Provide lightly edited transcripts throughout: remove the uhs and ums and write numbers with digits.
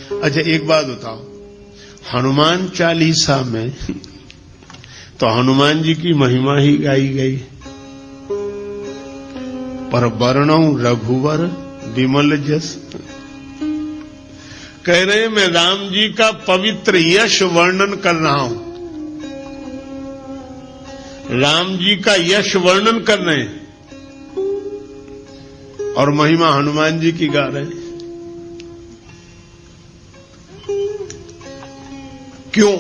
अच्छा एक बात बताओ, हनुमान चालीसा में तो हनुमान जी की महिमा ही गाई गई, पर वर्णौ रघुवर विमल जस। कह रहे हैं मैं राम जी का पवित्र यश वर्णन कर रहा हूं, राम जी का यश वर्णन कर रहे हैं और महिमा हनुमान जी की गा रहे हैं। क्यों?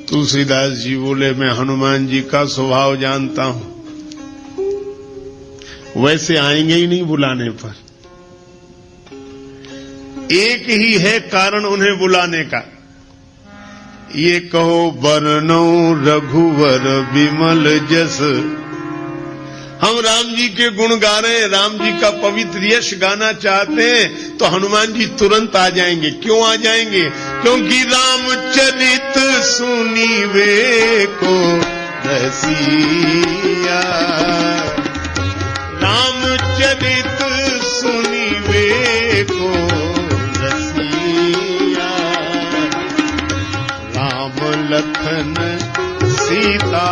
तुलसीदास जी बोले मैं हनुमान जी का स्वभाव जानता हूं, वैसे आएंगे ही नहीं बुलाने पर। एक ही है कारण उन्हें बुलाने का, ये कहो वर्णौ रघुवर विमल जस। हम राम जी के गुण गा रहे हैं, राम जी का पवित्र यश गाना चाहते हैं तो हनुमान जी तुरंत आ जाएंगे। क्यों आ जाएंगे? क्योंकि रामचरित सुनीवे को रसिया, रामचरित सुनीवे को रसिया, राम लखन सीता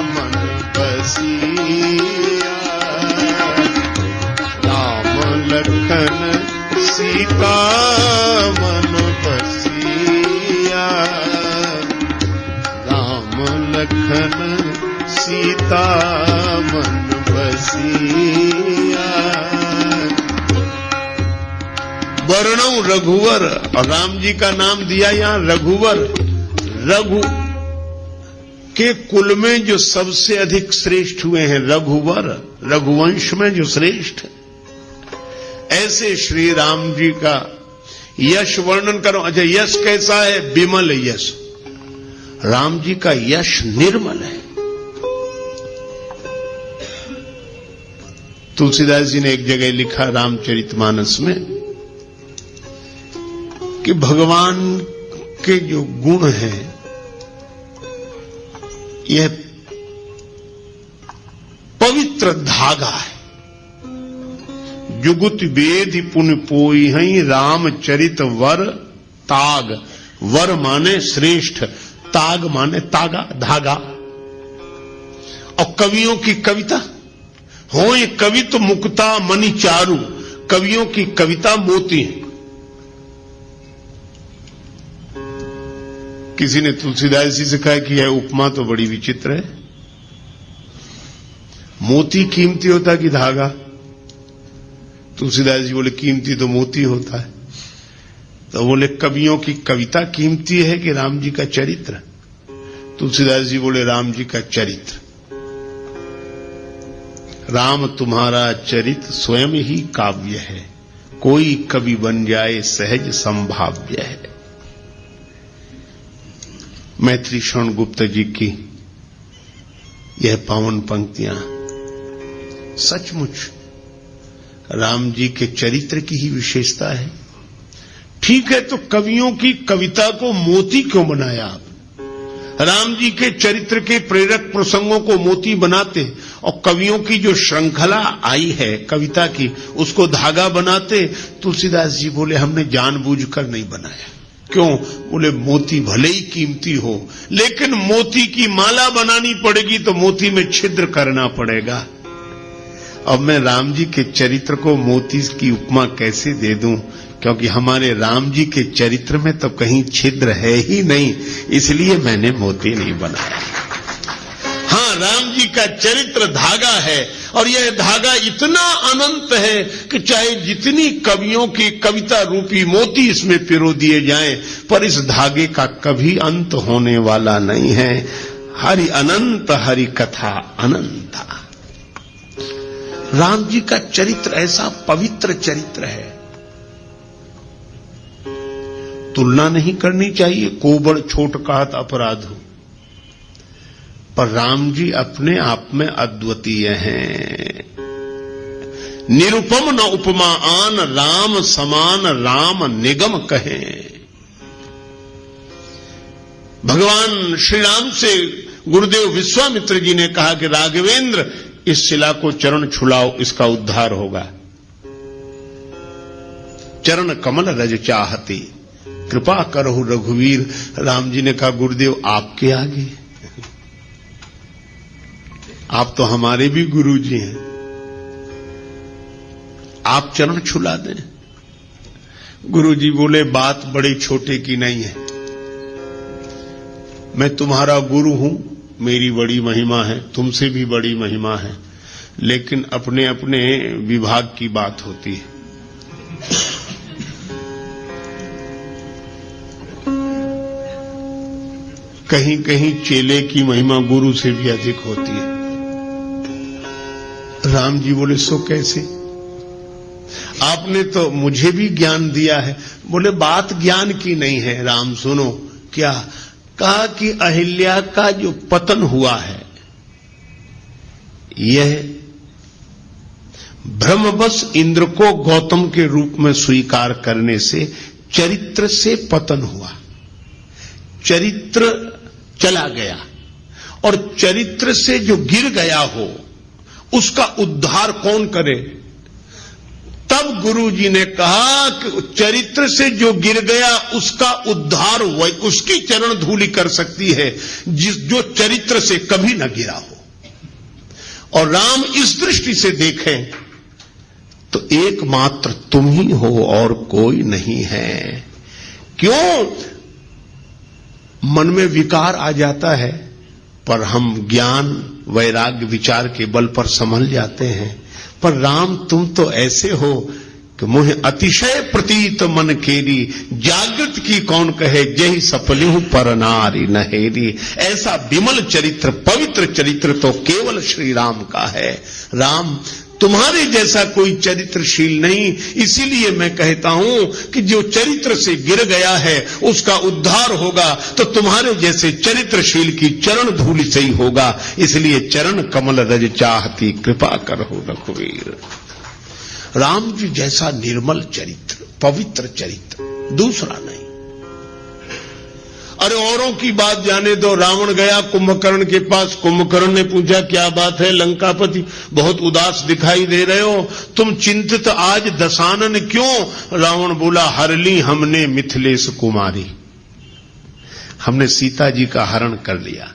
मन बसिया, राम लखन सीता मन बसिया, राम लखन सीता मन बसिया। वर्णौ रघुवर, और राम जी का नाम दिया यहां रघुवर। रघु के कुल में जो सबसे अधिक श्रेष्ठ हुए हैं रघुवर, रघुवंश में जो श्रेष्ठ, ऐसे श्री राम जी का यश वर्णन करो। अच्छा यश कैसा है? विमल यश। राम जी का यश निर्मल है। तुलसीदास जी ने एक जगह लिखा रामचरितमानस में कि भगवान के जो गुण हैं यह पवित्र धागा है। जुगुत वेद पुन पोई हई रामचरित वर ताग। वर माने श्रेष्ठ, ताग माने तागा, धागा। और कवियों की कविता हो ये कवित मुक्ता मणि चारु, कवियों की कविता मोती है। किसी ने तुलसीदास जी से कहा कि यह उपमा तो बड़ी विचित्र है, मोती कीमती होता कि धागा? तुलसीदास जी बोले कीमती तो मोती होता है। तो बोले कवियों की कविता कीमती है कि राम जी का चरित्र? तुलसीदास जी बोले राम जी का चरित्र। राम तुम्हारा चरित स्वयं ही काव्य है, कोई कवि बन जाए सहज संभाव्य है। मैत्री शरण गुप्त जी की यह पावन पंक्तियां सचमुच राम जी के चरित्र की ही विशेषता है। ठीक है, तो कवियों की कविता को मोती क्यों बनाया आप? राम जी के चरित्र के प्रेरक प्रसंगों को मोती बनाते और कवियों की जो श्रृंखला आई है कविता की उसको धागा बनाते। तुलसीदास जी बोले हमने जानबूझकर नहीं बनाया। क्यों? बोले मोती भले ही कीमती हो, लेकिन मोती की माला बनानी पड़ेगी तो मोती में छिद्र करना पड़ेगा। अब मैं राम जी के चरित्र को मोती की उपमा कैसे दे दूं? क्योंकि हमारे राम जी के चरित्र में तो कहीं छिद्र है ही नहीं, इसलिए मैंने मोती नहीं बनाया। हाँ, राम जी का चरित्र धागा है और यह धागा इतना अनंत है कि चाहे जितनी कवियों की कविता रूपी मोती इसमें पिरो दिए जाएं, पर इस धागे का कभी अंत होने वाला नहीं है। हरि अनंत हरि कथा अनंता। राम जी का चरित्र ऐसा पवित्र चरित्र है, तुलना नहीं करनी चाहिए। कोबड़ छोट कहत अपराध हो, पर राम जी अपने आप में अद्वितीय हैं। निरुपम न उपमा आन, राम समान राम निगम कहें। भगवान श्री राम से गुरुदेव विश्वामित्र जी ने कहा कि राघवेंद्र इस शिला को चरण छुलाओ, इसका उद्धार होगा। चरण कमल रज चाहते, कृपा करो रघुवीर। राम जी ने कहा गुरुदेव आपके आगे, आप तो हमारे भी गुरु जी हैं, आप चरण छुला दें। गुरु जी बोले बात बड़े छोटे की नहीं है, मैं तुम्हारा गुरु हूं, मेरी बड़ी महिमा है, तुमसे भी बड़ी महिमा है, लेकिन अपने अपने विभाग की बात होती है। कहीं कहीं चेले की महिमा गुरु से भी अधिक होती है। राम जी बोले सो कैसे? आपने तो मुझे भी ज्ञान दिया है। बोले बात ज्ञान की नहीं है राम, सुनो। क्या कहा कि अहिल्या का जो पतन हुआ है यह भ्रमवश इंद्र को गौतम के रूप में स्वीकार करने से चरित्र से पतन हुआ, चरित्र चला गया, और चरित्र से जो गिर गया हो उसका उद्धार कौन करे? तब गुरु जी ने कहा कि चरित्र से जो गिर गया उसका उद्धार उसकी चरण धूलि कर सकती है जो चरित्र से कभी न गिरा हो। और राम इस दृष्टि से देखें तो एकमात्र तुम ही हो और कोई नहीं है। क्यों? मन में विकार आ जाता है, पर हम ज्ञान वैराग्य विचार के बल पर संभल जाते हैं। पर राम तुम तो ऐसे हो कि मुझे अतिशय प्रतीत मन केरी, जागृत की कौन कहे जही सफलिहु पर नारी नहेरी। ऐसा विमल चरित्र, पवित्र चरित्र तो केवल श्री राम का है। राम तुम्हारे जैसा कोई चरित्रशील नहीं, इसीलिए मैं कहता हूं कि जो चरित्र से गिर गया है उसका उद्धार होगा तो तुम्हारे जैसे चरित्रशील की चरण धूलि से ही होगा। इसलिए चरण कमल रज चाहती, कृपा करो रघुवीर। राम जी जैसा निर्मल चरित्र, पवित्र चरित्र दूसरा नहीं। अरे औरों की बात जाने दो। रावण गया कुंभकर्ण के पास, कुंभकर्ण ने पूछा क्या बात है लंकापति, बहुत उदास दिखाई दे रहे हो, तुम चिंतित आज दशानन क्यों? रावण बोला हर ली हमने मिथिलेश कुमारी, हमने सीता जी का हरण कर लिया।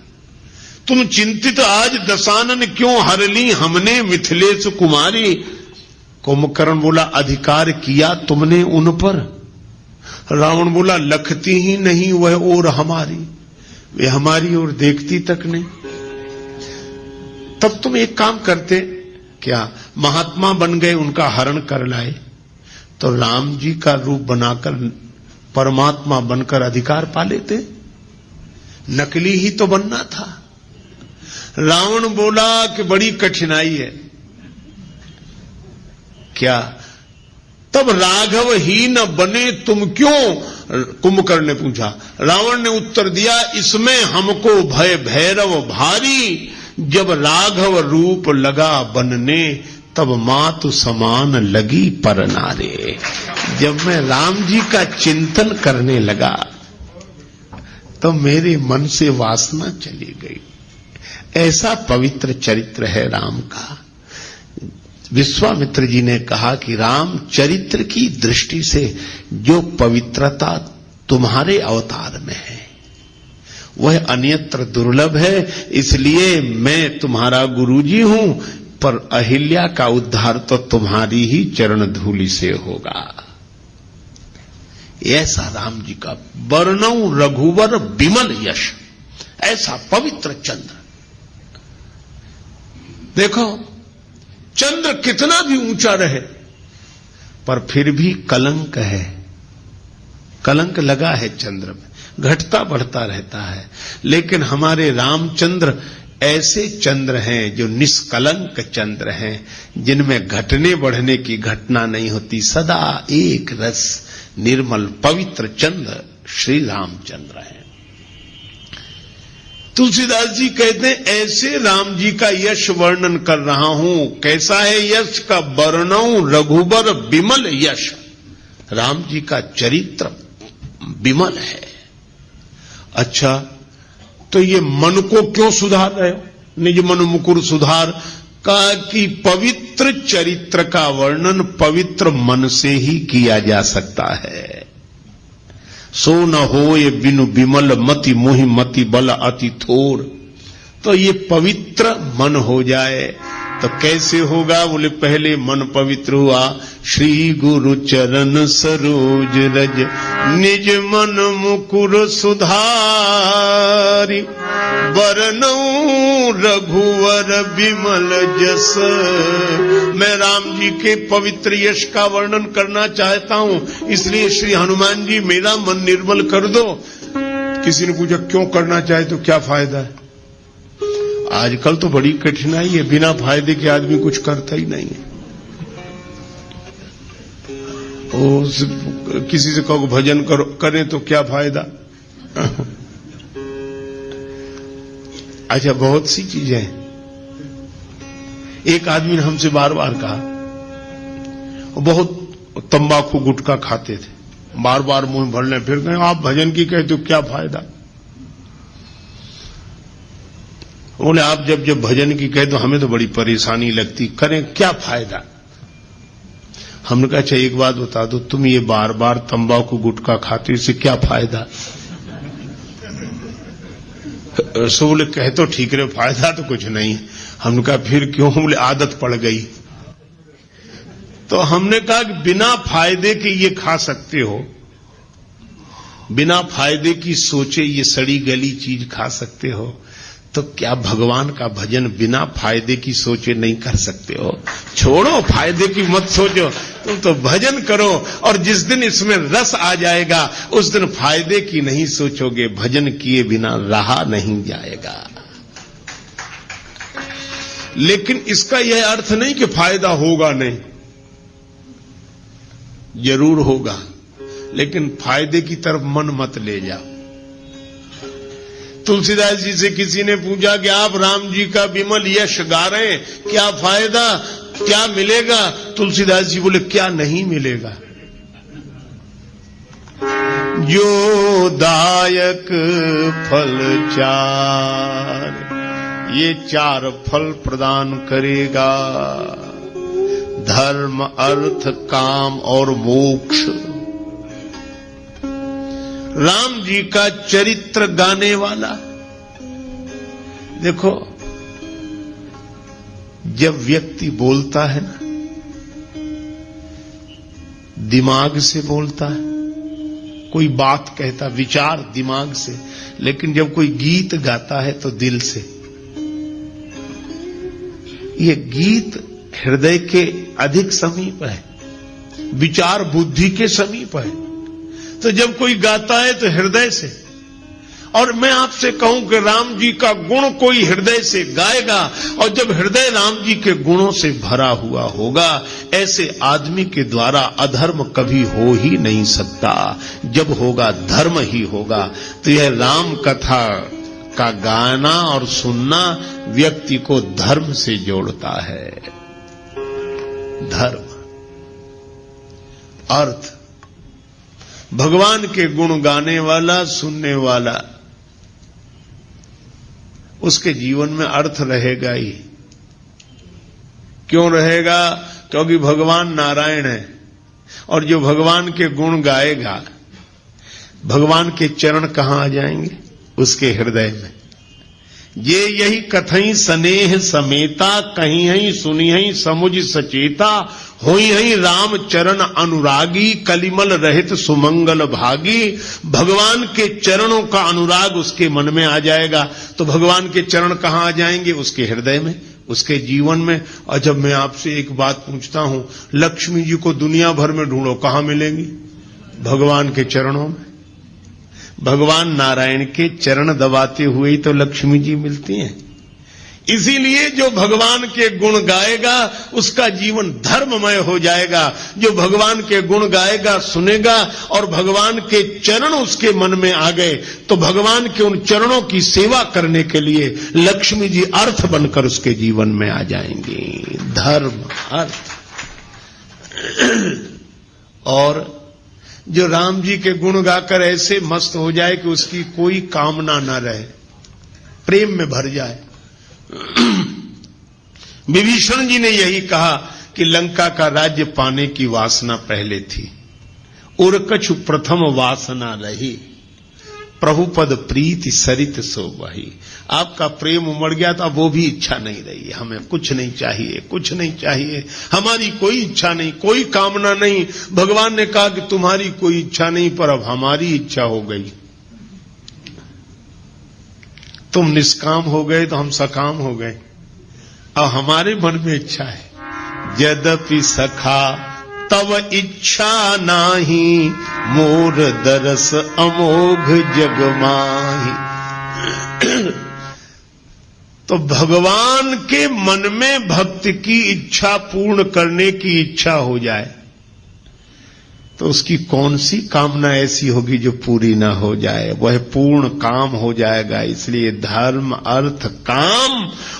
तुम चिंतित आज दशानन क्यों, हर ली हमने मिथिलेश कुमारी। कुंभकर्ण बोला अधिकार किया तुमने उन पर? रावण बोला लखती ही नहीं वह और हमारी, वे हमारी ओर देखती तक नहीं। तब तुम एक काम करते, क्या महात्मा बन गए, उनका हरण कर लाए, तो राम जी का रूप बनाकर परमात्मा बनकर अधिकार पा लेते। नकली ही तो बनना था। रावण बोला कि बड़ी कठिनाई है। क्या? तब राघव ही न बने तुम क्यों? कुंभकर्ण ने पूछा। रावण ने उत्तर दिया इसमें हमको भय भैरव भारी, जब राघव रूप लगा बनने तब मातु समान लगी पर नारे। जब मैं राम जी का चिंतन करने लगा तो मेरे मन से वासना चली गई। ऐसा पवित्र चरित्र है राम का। विश्वामित्र जी ने कहा कि राम चरित्र की दृष्टि से जो पवित्रता तुम्हारे अवतार में है वह अन्यत्र दुर्लभ है, इसलिए मैं तुम्हारा गुरुजी हूं, पर अहिल्या का उद्धार तो तुम्हारी ही चरण धूलि से होगा। ऐसा राम जी का वर्णौ रघुवर विमल यश, ऐसा पवित्र चंद्र। देखो चंद्र कितना भी ऊंचा रहे पर फिर भी कलंक है, कलंक लगा है चंद्र में, घटता बढ़ता रहता है। लेकिन हमारे रामचंद्र ऐसे चंद्र हैं जो निष्कलंक चंद्र हैं, जिनमें घटने बढ़ने की घटना नहीं होती, सदा एक रस निर्मल पवित्र चंद्र श्री रामचंद्र हैं। तुलसीदास जी कहते हैं ऐसे राम जी का यश वर्णन कर रहा हूं। कैसा है यश का? वर्णौ रघुबर विमल यश। राम जी का चरित्र विमल है। अच्छा, तो ये मन को क्यों सुधार रहे हो? निज मन मुकुर सुधार कहा कि पवित्र चरित्र का वर्णन पवित्र मन से ही किया जा सकता है। सो न होए बिनु बिमल मति मोहि मति बल अति थोर। तो ये पवित्र मन हो जाए तो कैसे होगा? बोले पहले मन पवित्र हुआ, श्री गुरु चरण सरोज रज निज मन मुकुर सुधारी, बरनऊं रघुवर बिमल जस। मैं राम जी के पवित्र यश का वर्णन करना चाहता हूं, इसलिए श्री हनुमान जी मेरा मन निर्मल कर दो। किसी ने पूछा क्यों करना चाहे तो क्या फायदा है? आजकल तो बड़ी कठिनाई है, बिना फायदे के आदमी कुछ करता ही नहीं है। किसी से कहो भजन करो, करें तो क्या फायदा? अच्छा, बहुत सी चीजें हैं। एक आदमी ने हमसे बार बार कहा, वो बहुत तंबाकू गुटखा खाते थे, बार बार मुंह भरने, फिर कहें आप भजन की कहते हो क्या फायदा? बोले आप जब जब भजन की कहते हो हमें तो बड़ी परेशानी लगती, करें क्या फायदा? हमने कहा अच्छा एक बात बता दो, तुम ये बार बार तंबाकू गुटखा खाते, इससे क्या फायदा? सो बोले कहे तो ठीक रहे, फायदा तो कुछ नहीं। हमने कहा फिर क्यों? बोले आदत पड़ गई। तो हमने कहा कि बिना फायदे के ये खा सकते हो, बिना फायदे की सोचे ये सड़ी गली चीज खा सकते हो, तो क्या भगवान का भजन बिना फायदे की सोचे नहीं कर सकते हो? छोड़ो फायदे की मत सोचो, तुम तो भजन करो, और जिस दिन इसमें रस आ जाएगा उस दिन फायदे की नहीं सोचोगे, भजन किए बिना रहा नहीं जाएगा। लेकिन इसका यह अर्थ नहीं कि फायदा होगा नहीं, जरूर होगा, लेकिन फायदे की तरफ मन मत ले जाओ। तुलसीदास जी से किसी ने पूछा कि आप राम जी का विमल यश गा रहे हैं, क्या फायदा, क्या मिलेगा? तुलसीदास जी बोले क्या नहीं मिलेगा? जो दायक फल चार, ये चार फल प्रदान करेगा, धर्म अर्थ काम और मोक्ष। राम जी का चरित्र गाने वाला, देखो जब व्यक्ति बोलता है ना, दिमाग से बोलता है, कोई बात कहता विचार दिमाग से, लेकिन जब कोई गीत गाता है तो दिल से। ये गीत हृदय के अधिक समीप है, विचार बुद्धि के समीप है। तो जब कोई गाता है तो हृदय से। और मैं आपसे कहूं कि राम जी का गुण कोई हृदय से गाएगा, और जब हृदय राम जी के गुणों से भरा हुआ होगा, ऐसे आदमी के द्वारा अधर्म कभी हो ही नहीं सकता। जब होगा धर्म ही होगा। तो यह राम कथा का गाना और सुनना व्यक्ति को धर्म से जोड़ता है। धर्म, अर्थ, भगवान के गुण गाने वाला, सुनने वाला, उसके जीवन में अर्थ रहेगा ही। क्यों रहेगा? क्योंकि भगवान नारायण है, और जो भगवान के गुण गाएगा, भगवान के चरण कहां आ जाएंगे? उसके हृदय में। ये यही कथई स्नेह समेता, कहीं हई सुनी हई समुझ सचेता, होई हई राम चरण अनुरागी, कलिमल रहित सुमंगल भागी। भगवान के चरणों का अनुराग उसके मन में आ जाएगा। तो भगवान के चरण कहां आ जाएंगे? उसके हृदय में, उसके जीवन में। और जब मैं आपसे एक बात पूछता हूं, लक्ष्मी जी को दुनिया भर में ढूंढो, कहां मिलेंगी? भगवान के चरणों में। भगवान नारायण के चरण दबाते हुए ही तो लक्ष्मी जी मिलती हैं। इसीलिए जो भगवान के गुण गाएगा उसका जीवन धर्ममय हो जाएगा। जो भगवान के गुण गाएगा, सुनेगा, और भगवान के चरण उसके मन में आ गए, तो भगवान के उन चरणों की सेवा करने के लिए लक्ष्मी जी अर्थ बनकर उसके जीवन में आ जाएंगी। धर्म, अर्थ। और जो राम जी के गुण गाकर ऐसे मस्त हो जाए कि उसकी कोई कामना न रहे, प्रेम में भर जाए, विभीषण जी ने यही कहा कि लंका का राज्य पाने की वासना पहले थी, और कछु प्रथम वासना रही, प्रभु पद प्रीति सरित सो वही। आपका प्रेम उमड़ गया तो अब वो भी इच्छा नहीं रही, हमें कुछ नहीं चाहिए, कुछ नहीं चाहिए, हमारी कोई इच्छा नहीं, कोई कामना नहीं। भगवान ने कहा कि तुम्हारी कोई इच्छा नहीं, पर अब हमारी इच्छा हो गई। तुम निष्काम हो गए तो हम सकाम हो गए, अब हमारे मन में इच्छा है। यद्यपि सखा तव इच्छा नाही, मोर दरस अमोघ जग माही। तो भगवान के मन में भक्त की इच्छा पूर्ण करने की इच्छा हो जाए तो उसकी कौन सी कामना ऐसी होगी जो पूरी ना हो जाए, वह पूर्ण काम हो जाएगा। इसलिए धर्म अर्थ काम,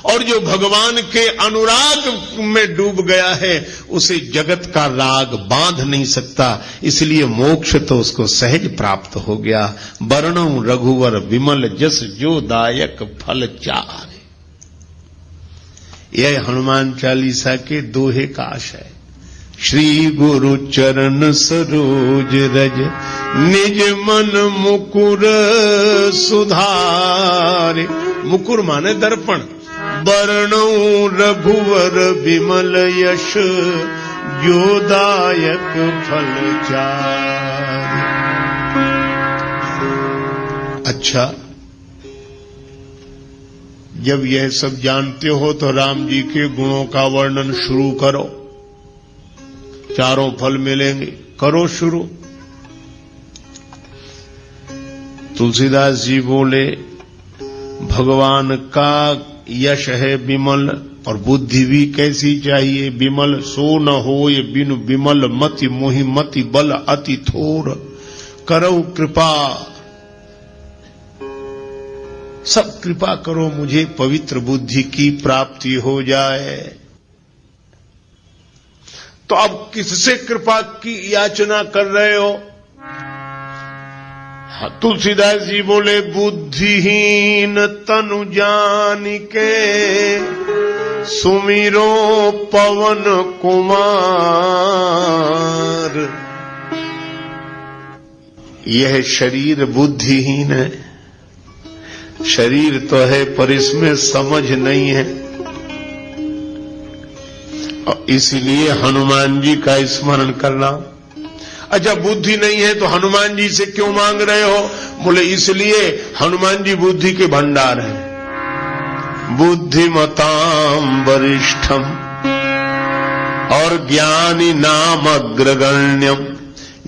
और जो भगवान के अनुराग में डूब गया है उसे जगत का राग बांध नहीं सकता, इसलिए मोक्ष तो उसको सहज प्राप्त हो गया। वर्णौ रघुवर विमल जस जो दायक फल चारे। यह हनुमान चालीसा के दोहे का आशय है। श्री गुरु चरण सरोज रज निज मन मुकुर सुधारे। मुकुर माने दर्पण। वर्णौ रघुवर विमल यश जो दायक फल चारे। अच्छा, जब यह सब जानते हो तो राम जी के गुणों का वर्णन शुरू करो, चारों फल मिलेंगे, करो शुरू। तुलसीदास जी बोले भगवान का यश है विमल, और बुद्धि भी कैसी चाहिए विमल। सो न हो ये बिनु विमल मति मोहि मति बल अति थोर। करो कृपा, सब कृपा करो मुझे पवित्र बुद्धि की प्राप्ति हो जाए। तो अब किससे कृपा की याचना कर रहे हो? तुलसीदास जी बोले बुद्धिहीन तनु जान के सुमिरो पवन कुमार। यह शरीर बुद्धिहीन है, शरीर तो है पर इसमें समझ नहीं है, इसलिए हनुमान जी का स्मरण करना। अच्छा, बुद्धि नहीं है तो हनुमान जी से क्यों मांग रहे हो? बोले इसलिए हनुमान जी बुद्धि के भंडार हैं। बुद्धिमताम वरिष्ठम और ज्ञानी नाम अग्रगण्यम।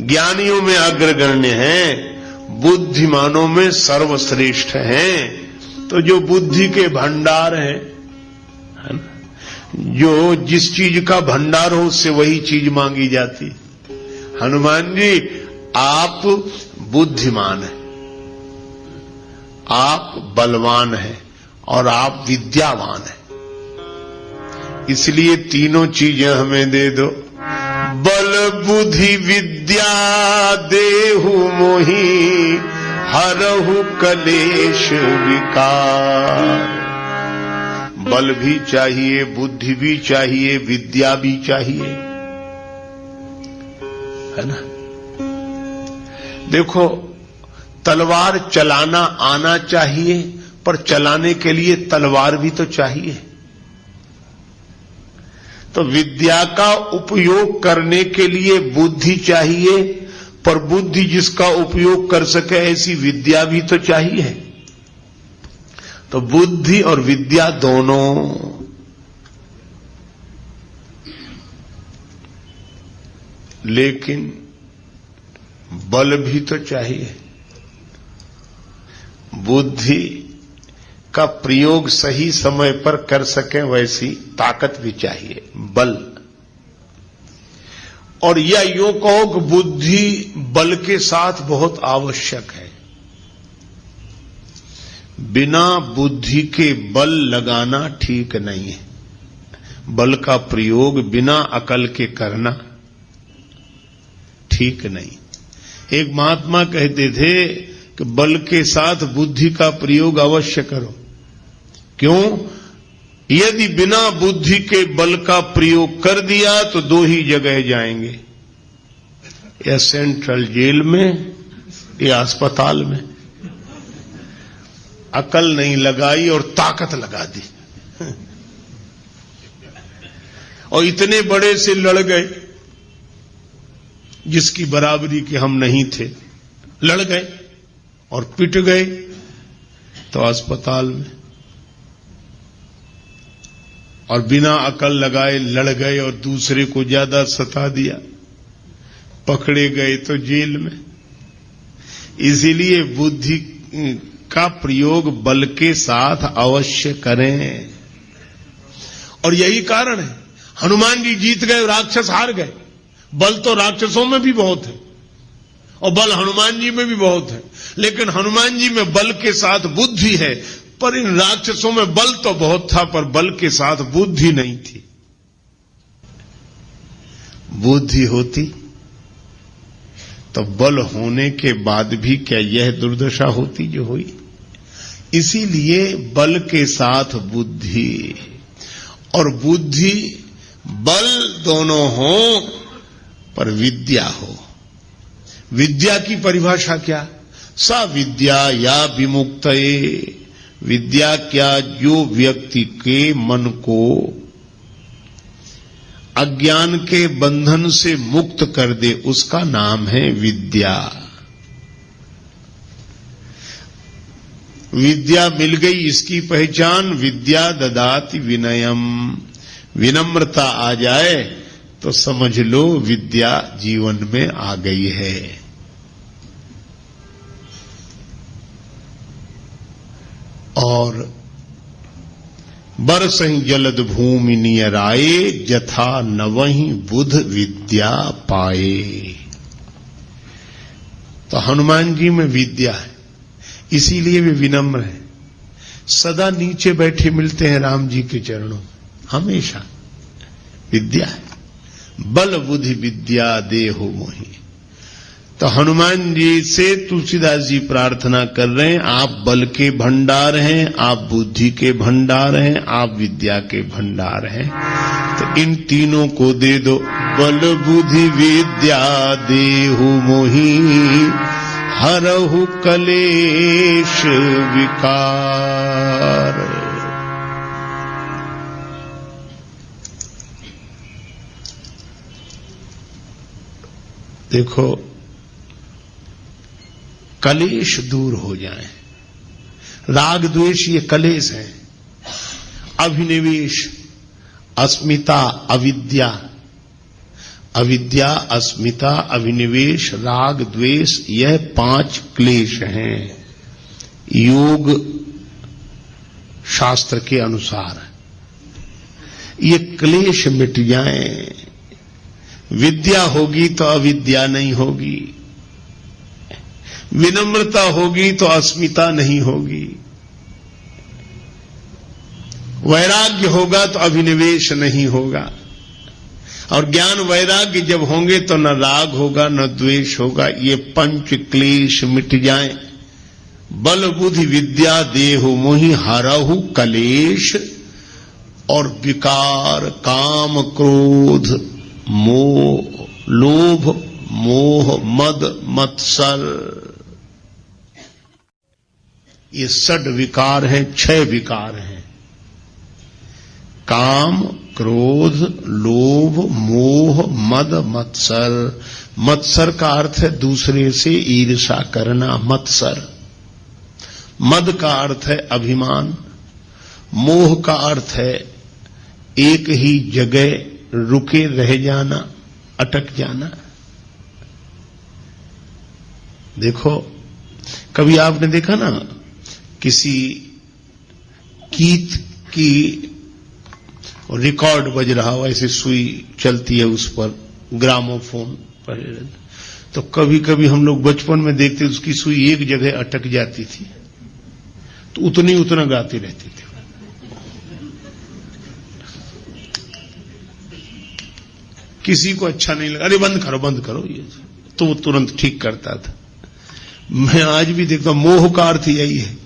ज्ञानियों में अग्रगण्य हैं, बुद्धिमानों में सर्वश्रेष्ठ हैं। तो जो बुद्धि के भंडार हैं, है ना, जो जिस चीज का भंडार हो उससे वही चीज मांगी जाती। हनुमान जी आप बुद्धिमान हैं, आप बलवान हैं और आप विद्यावान हैं, इसलिए तीनों चीजें हमें दे दो। बल बुद्धि विद्या देहु मोहि हरहु कलेश विकार। बल भी चाहिए, बुद्धि भी चाहिए, विद्या भी चाहिए, है ना। देखो, तलवार चलाना आना चाहिए, पर चलाने के लिए तलवार भी तो चाहिए। तो विद्या का उपयोग करने के लिए बुद्धि चाहिए, पर बुद्धि जिसका उपयोग कर सके ऐसी विद्या भी तो चाहिए। तो बुद्धि और विद्या दोनों, लेकिन बल भी तो चाहिए। बुद्धि का प्रयोग सही समय पर कर सके वैसी ताकत भी चाहिए, बल। और या यूं कहो कि बुद्धि बल के साथ बहुत आवश्यक है। बिना बुद्धि के बल लगाना ठीक नहीं है। बल का प्रयोग बिना अकल के करना ठीक नहीं। एक महात्मा कहते थे कि बल के साथ बुद्धि का प्रयोग अवश्य करो। क्यों? यदि बिना बुद्धि के बल का प्रयोग कर दिया तो दो ही जगह जाएंगे, या सेंट्रल जेल में या अस्पताल में। अकल नहीं लगाई और ताकत लगा दी, और इतने बड़े से लड़ गए जिसकी बराबरी के हम नहीं थे, लड़ गए और पिट गए तो अस्पताल में, और बिना अकल लगाए लड़ गए और दूसरे को ज्यादा सता दिया, पकड़े गए तो जेल में। इसीलिए बुद्धि का प्रयोग बल के साथ अवश्य करें, और यही कारण है हनुमान जी जीत गए, राक्षस हार गए। बल तो राक्षसों में भी बहुत है और बल हनुमान जी में भी बहुत है, लेकिन हनुमान जी में बल के साथ बुद्धि है, पर इन राक्षसों में बल तो बहुत था पर बल के साथ बुद्धि नहीं थी। बुद्धि होती तो बल होने के बाद भी क्या यह दुर्दशा होती जो हुई। इसीलिए बल के साथ बुद्धि, और बुद्धि बल दोनों हो पर विद्या हो। विद्या की परिभाषा क्या? सा विद्या या विमुक्तये, विद्या क्या? जो व्यक्ति के मन को अज्ञान के बंधन से मुक्त कर दे, उसका नाम है विद्या। विद्या मिल गई, इसकी पहचान विद्या ददाति विनयम। विनम्रता आ जाए तो समझ लो विद्या जीवन में आ गई है। और बरसहि जलद भूमि नियराए, जथा नवहि बुध विद्या पाए। तो हनुमान जी में विद्या है, इसीलिए वे विनम्र हैं। सदा नीचे बैठे मिलते हैं राम जी के चरणों में, हमेशा विद्या है। बल बुद्धि विद्या देहु मोहि। तो हनुमान जी से तुलसीदास जी प्रार्थना कर रहे हैं, आप बल के भंडार हैं, आप बुद्धि के भंडार हैं, आप विद्या के भंडार हैं, तो इन तीनों को दे दो। बल बुद्धि विद्या देहु मोहि, हरहु कलेश विकार। देखो, कलेश दूर हो जाए। राग द्वेष ये कलेश है। अभिनिवेश, अस्मिता, अविद्या, अविद्या, अस्मिता, अभिनिवेश, राग द्वेष, यह 5 क्लेश हैं योग शास्त्र के अनुसार। ये क्लेश मिट जाएं, विद्या होगी तो अविद्या नहीं होगी, विनम्रता होगी तो अस्मिता नहीं होगी, वैराग्य होगा तो अभिनिवेश नहीं होगा, और ज्ञान वैराग्य जब होंगे तो न राग होगा न द्वेष होगा। ये 5 क्लेश मिट जाएं। बल बुद्धि विद्या देहु मोहि, हरहु कलेश, और विकार, काम, क्रोध, मोह, लोभ, मोह, मद, मत्सर, ये 6 विकार हैं, 6 विकार हैं। काम, क्रोध, लोभ, मोह, मद, मत्सर। मत्सर का अर्थ है दूसरे से ईर्ष्या करना, मत्सर। मद का अर्थ है अभिमान। मोह का अर्थ है एक ही जगह रुके रह जाना, अटक जाना। देखो, कभी आपने देखा ना, किसी गीत की रिकॉर्ड बज रहा हो, ऐसे सुई चलती है उस पर, ग्रामोफोन पर, तो कभी कभी हम लोग बचपन में देखते उसकी सुई एक जगह अटक जाती थी तो उतना गाती रहती थी। किसी को अच्छा नहीं लगा, अरे बंद करो, ये तो वो तुरंत ठीक करता था। मैं आज भी देखता हूं, मोह का अर्थ यही है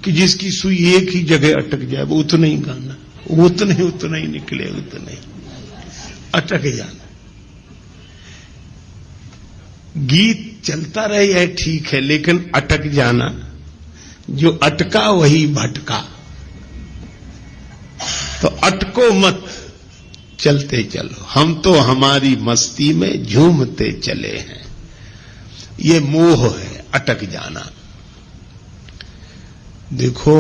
कि जिसकी सुई एक ही जगह अटक जाए वो उतना ही गाना, उतने ही निकले, उतने अटक जाना। गीत चलता रहे है ठीक है, लेकिन अटक जाना, जो अटका वही भटका। तो अटको मत, चलते चलो, हम तो हमारी मस्ती में झूमते चले हैं। ये मोह है, अटक जाना। देखो,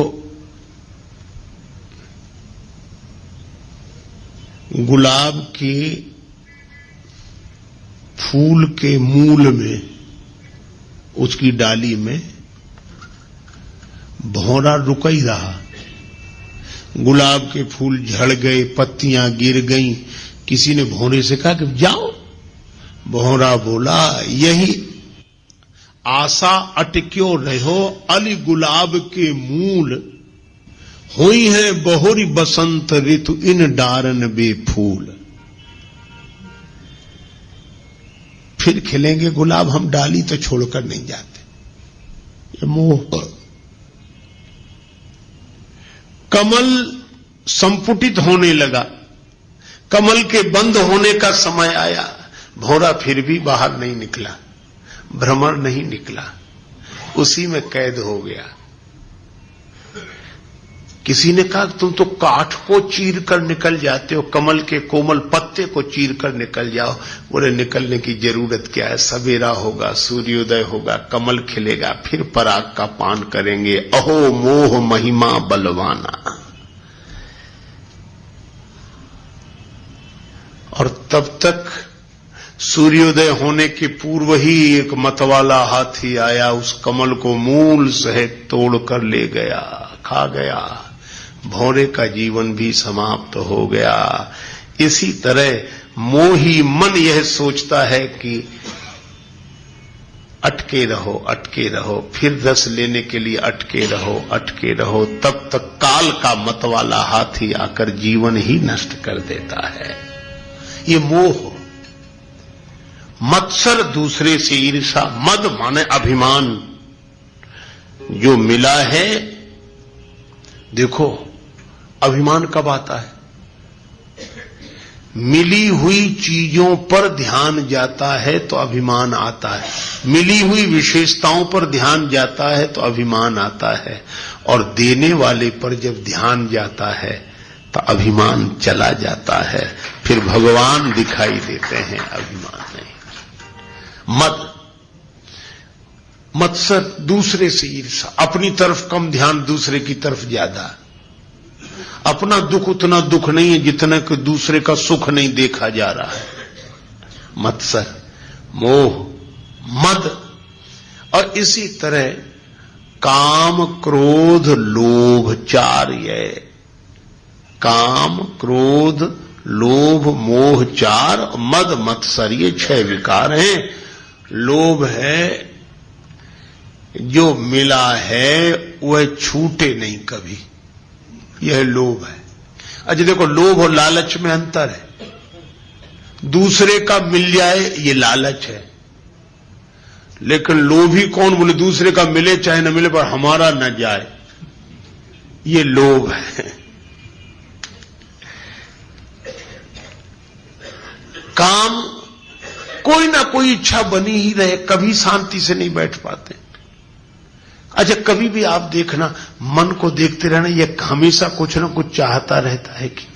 गुलाब के फूल के मूल में, उसकी डाली में भौरा रुक ही रहा। गुलाब के फूल झड़ गए, पत्तियां गिर गईं, किसी ने भौरे से कहा कि जाओ। भौरा बोला, यही आशा अटक्यो रहो, अली गुलाब के मूल, हुई है बहुरी बसंत ऋतु इन डारन बेफूल। फिर खिलेंगे गुलाब, हम डाली तो छोड़कर नहीं जाते। ये मोह। कमल संपुटित होने लगा, कमल के बंद होने का समय आया, भौरा फिर भी बाहर नहीं निकला, भ्रमर नहीं निकला, उसी में कैद हो गया। किसी ने कहा तुम तो काठ को चीर कर निकल जाते हो, कमल के कोमल पत्ते को चीर कर निकल जाओ। बोले निकलने की जरूरत क्या है, सवेरा होगा, सूर्योदय होगा, कमल खिलेगा, फिर पराग का पान करेंगे। अहो मोह महिमा बलवाना। और तब तक सूर्योदय होने के पूर्व ही एक मतवाला हाथी आया, उस कमल को मूल सहित तोड़कर ले गया, खा गया। भौरे का जीवन भी समाप्त हो गया। इसी तरह मोही मन यह सोचता है कि अटके रहो, अटके रहो, फिर रस लेने के लिए अटके रहो, अटके रहो। तब तक काल का मतवाला हाथी आकर जीवन ही नष्ट कर देता है। ये मोह। मत्सर दूसरे से ईर्षा, मद माने अभिमान। जो मिला है, देखो अभिमान कब आता है, मिली हुई चीजों पर ध्यान जाता है तो अभिमान आता है, मिली हुई विशेषताओं पर ध्यान जाता है तो अभिमान आता है, और देने वाले पर जब ध्यान जाता है तो अभिमान चला जाता है। फिर भगवान दिखाई देते हैं, अभिमान नहीं। मद, मत्सर, दूसरे से ईर्षा, अपनी तरफ कम ध्यान, दूसरे की तरफ ज्यादा। अपना दुख उतना दुख नहीं है जितना कि दूसरे का सुख नहीं देखा जा रहा है। मत्सर, मोह, मद। और इसी तरह काम, क्रोध, लोभ, चार ये काम, क्रोध, लोभ, मोह चार, मद, मत्सर, ये 6 विकार हैं। लोभ है, जो मिला है वह छूटे नहीं कभी, यह लोभ है। अच्छा देखो, लोभ और लालच में अंतर है। दूसरे का मिल जाए ये लालच है, लेकिन लोभी कौन, बोले दूसरे का मिले चाहे न मिले पर हमारा न जाए, ये लोभ है। काम, कोई ना कोई इच्छा बनी ही रहे, कभी शांति से नहीं बैठ पाते। अच्छा कभी भी आप देखना, मन को देखते रहना, यह हमेशा कुछ ना कुछ चाहता रहता है कि नहीं।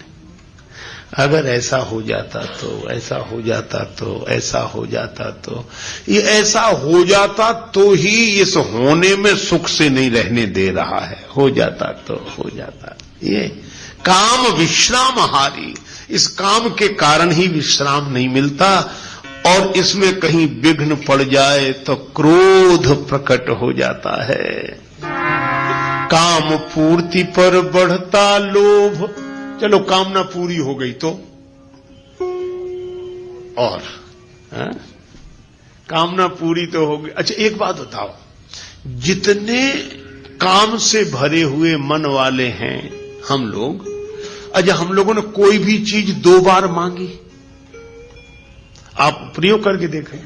अगर ऐसा हो जाता तो, ऐसा हो जाता तो, ऐसा हो जाता तो, ये ऐसा हो जाता तो ही इस होने में सुख से नहीं रहने दे रहा है। हो जाता तो, हो जाता। ये काम विश्रामहारी, इस काम के कारण ही विश्राम नहीं मिलता, और इसमें कहीं विघ्न पड़ जाए तो क्रोध प्रकट हो जाता है। काम पूर्ति पर बढ़ता लोभ, चलो कामना पूरी हो गई तो, और कामना पूरी तो हो गई। अच्छा एक बात बताओ, जितने काम से भरे हुए मन वाले हैं हम लोग, अच्छा हम लोगों ने कोई भी चीज 2 बार मांगी? आप प्रयोग करके देखें,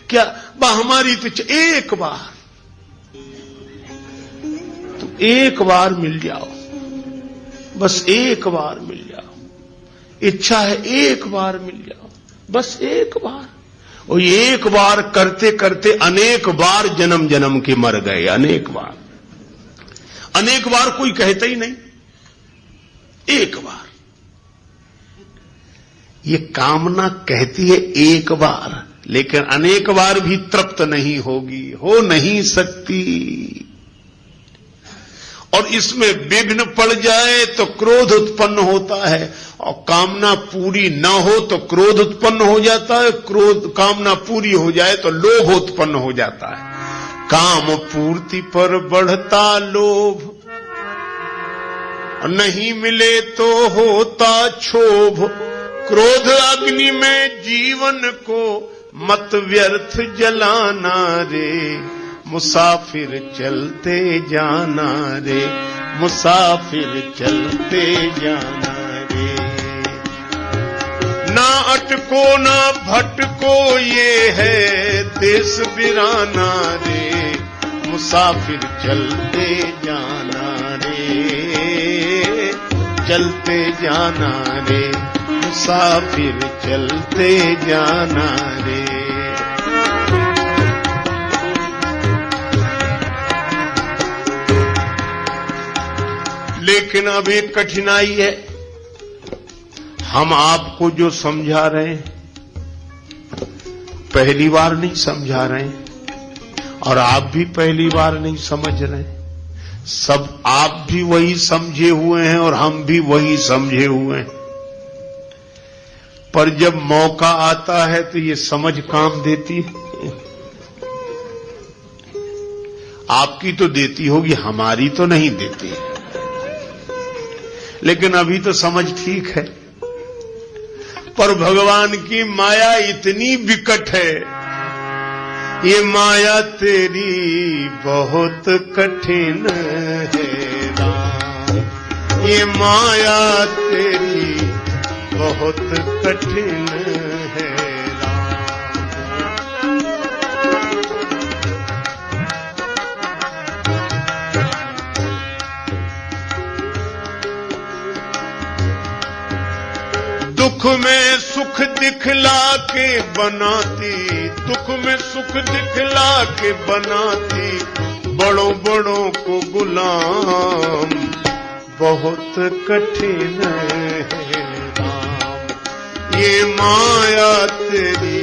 क्या हमारी तो एक बार, तो एक बार मिल जाओ, बस एक बार मिल जाओ, इच्छा है एक बार मिल जाओ, बस एक बार। और एक बार करते करते अनेक बार जन्म जन्म के मर गए, अनेक बार। अनेक बार कोई कहता ही नहीं, एक बार। ये कामना कहती है एक बार, लेकिन अनेक बार भी तृप्त नहीं होगी, हो नहीं सकती। और इसमें विघ्न पड़ जाए तो क्रोध उत्पन्न होता है, और कामना पूरी न हो तो क्रोध उत्पन्न हो जाता है, कामना पूरी हो जाए तो लोभ उत्पन्न हो जाता है। काम पूर्ति पर बढ़ता लोभ, नहीं मिले तो होता क्षोभ। क्रोध अग्नि में जीवन को मत व्यर्थ जलाना रे, मुसाफिर चलते जाना रे, मुसाफिर चलते जाना रे। ना अटको ना भटको ये है देश बिराना रे, मुसाफिर चलते जाना रे, चलते जाना रे, मुसाफिर चलते जाना रे। लेकिन अब एक कठिनाई है, हम आपको जो समझा रहे हैं पहली बार नहीं समझा रहे हैं, और आप भी पहली बार नहीं समझ रहे हैं। सब आप भी वही समझे हुए हैं और हम भी वही समझे हुए हैं। पर जब मौका आता है तो ये समझ काम देती है। आपकी तो देती होगी, हमारी तो नहीं देती। लेकिन अभी तो समझ ठीक है, पर भगवान की माया इतनी विकट है, ये माया तेरी बहुत कठिन है राम, ये माया तेरी बहुत कठिन है दुख में सुख दिखला के बनाती, दुख में सुख दिखला के बनाती, बड़ों बड़ों को गुलाम बहुत कठिन है राम, ये माया तेरी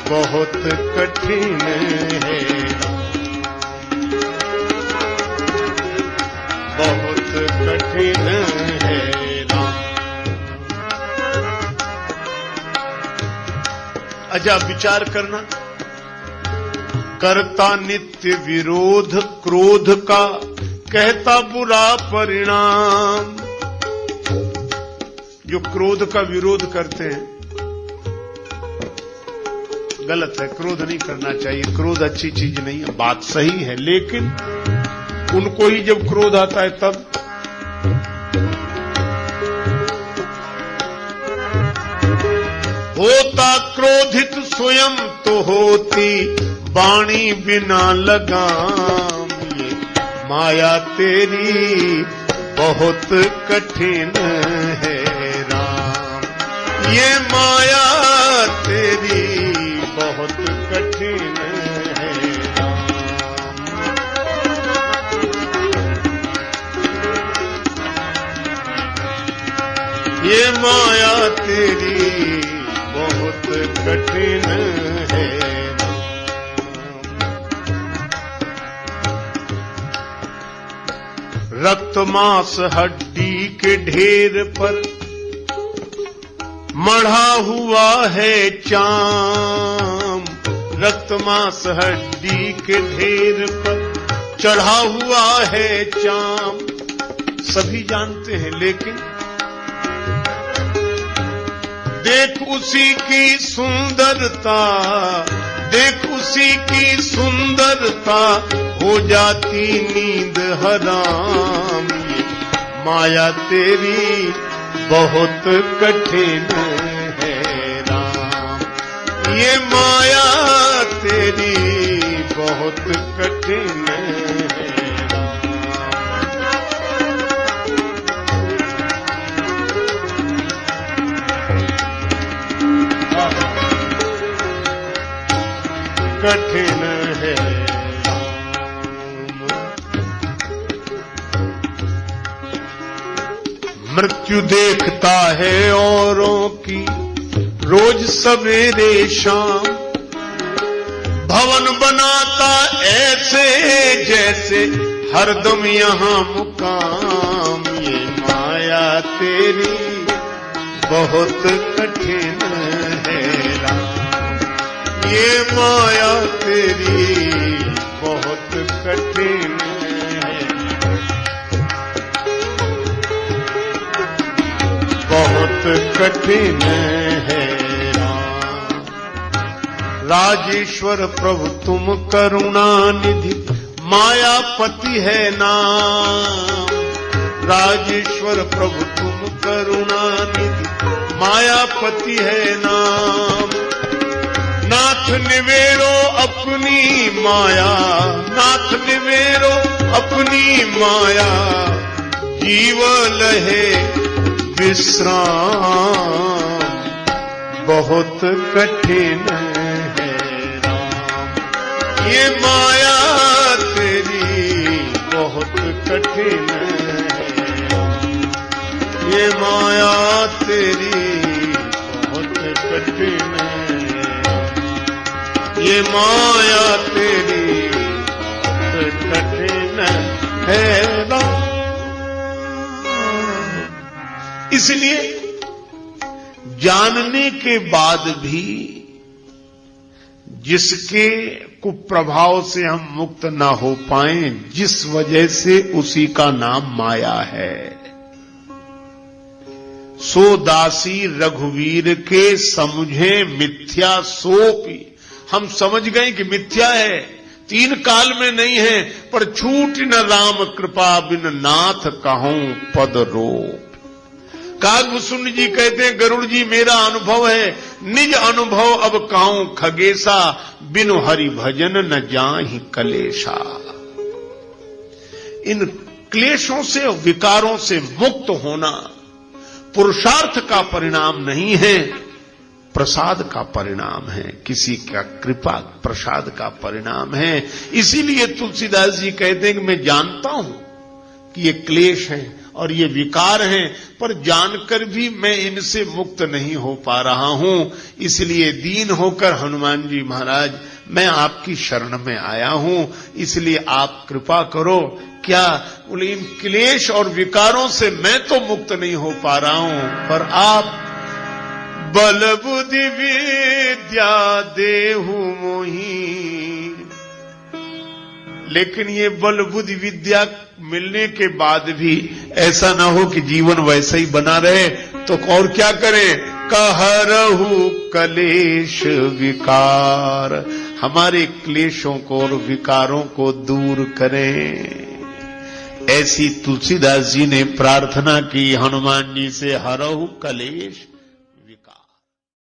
बहुत कठिन है राम, बहुत कठिन है राम। अच्छा विचार करना, करता नित्य विरोध क्रोध का, कहता बुरा परिणाम। जो क्रोध का विरोध करते हैं गलत है, क्रोध नहीं करना चाहिए, क्रोध अच्छी चीज नहीं है, बात सही है। लेकिन उनको ही जब क्रोध आता है तब होता क्रोधित स्वयं तो होती वाणी बिना लगाम, ये माया तेरी बहुत कठिन है राम, ये माया तेरी बहुत कठिन है राम। ये माया तेरी बहुत कठिन है राम। रक्त मांस हड्डी के ढेर पर मढ़ा हुआ है चाम, रक्त मांस हड्डी के ढेर पर चढ़ा हुआ है चाम। सभी जानते हैं, लेकिन देख उसी की सुंदरता, देख उसी की सुंदरता, हो जाती नींद हराम। ये माया तेरी बहुत कठिन है राम, ये माया तेरी बहुत कठिन है राम, कठिन है। मृत्यु देखता है औरों की रोज सवेरे शाम, भवन बनाता ऐसे जैसे हरदम यहाँ मुकाम। ये माया तेरी बहुत कठिन है राम, ये माया तेरी बहुत कठिन है, बहुत कठिन है राम। राजेश्वर प्रभु तुम करुणा निधि, मायापति है नाम। राजेश्वर प्रभु तुम करुणा निधि, मायापति है नाम। नाथ निवेरो अपनी माया, नाथ निवेरो अपनी माया, जीव लहे विश्राम। बहुत कठिन है राम, ये माया तेरी बहुत कठिन है, ये माया तेरी बहुत कठिन है, ये माया तेरी बहुत कठिन है राम। इसलिए जानने के बाद भी जिसके कुप्रभाव से हम मुक्त ना हो पाए, जिस वजह से उसी का नाम माया है। सो दासी रघुवीर के समझे मिथ्या सोपी, हम समझ गए कि मिथ्या है, तीन काल में नहीं है, पर छूट न राम कृपा बिन नाथ कहूं पद रोप। कागभूषण जी कहते हैं गरुड़ जी मेरा अनुभव है, निज अनुभव अब कहूं खगेशा, बिनु हरि भजन न जाहि कलेशा। इन क्लेशों से विकारों से मुक्त होना पुरुषार्थ का परिणाम नहीं है, प्रसाद का परिणाम है, किसी का कृपा प्रसाद का परिणाम है। इसीलिए तुलसीदास जी कहते हैं कि मैं जानता हूं कि ये क्लेश है और ये विकार हैं, पर जानकर भी मैं इनसे मुक्त नहीं हो पा रहा हूं। इसलिए दीन होकर हनुमान जी महाराज मैं आपकी शरण में आया हूं, इसलिए आप कृपा करो। क्या बोले, इन क्लेश और विकारों से मैं तो मुक्त नहीं हो पा रहा हूं, पर आप बल बुद्धि विद्या देहु मोही। लेकिन ये बल बुद्धि विद्या मिलने के बाद भी ऐसा ना हो कि जीवन वैसा ही बना रहे, तो और क्या करें? कहरहु कलेश विकार, हमारे क्लेशों को और विकारों को दूर करें। ऐसी तुलसीदास जी ने प्रार्थना की हनुमान जी से, हरहु कलेश